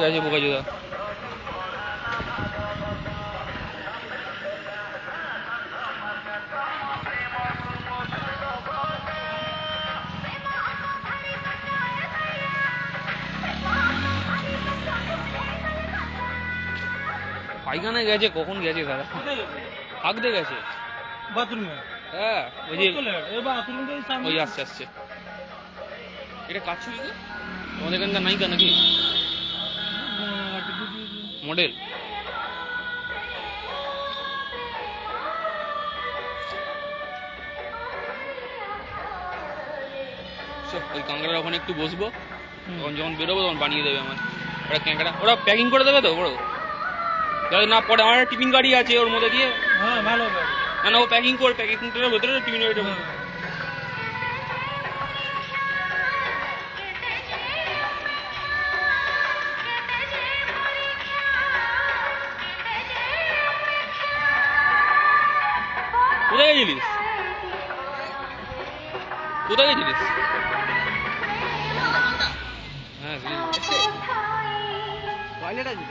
আছে বোকাচোদা। পায়খানা গেছে, কখন গেছে তারা? থাকতে গেছে বাথরুমে। হ্যাঁ ওই যে ওই ওই আসছে আসছে। এটা কাজ ছিল কি তোমাদের এখানকার নায়িকা নাকি মডেল? ওই কাঁকড়ার ওখানে একটু বসবো, তখন যখন বেরোবো তখন বানিয়ে দেবে আমার ওরা ক্যাঁকড়া। ওরা প্যাকিং করে দেবে তো বড় যাতে না পরে। আমার টিফিন গাড়ি আছে ওর মধ্যে দিয়ে। হ্যাঁ ভালো না না ও প্যাকিং করে ভেতরে টিফিন গাড়িটা। কোথায় গেছিলিস? কোথায় গেছিলিস? হ্যাঁ টয়লেট আছে।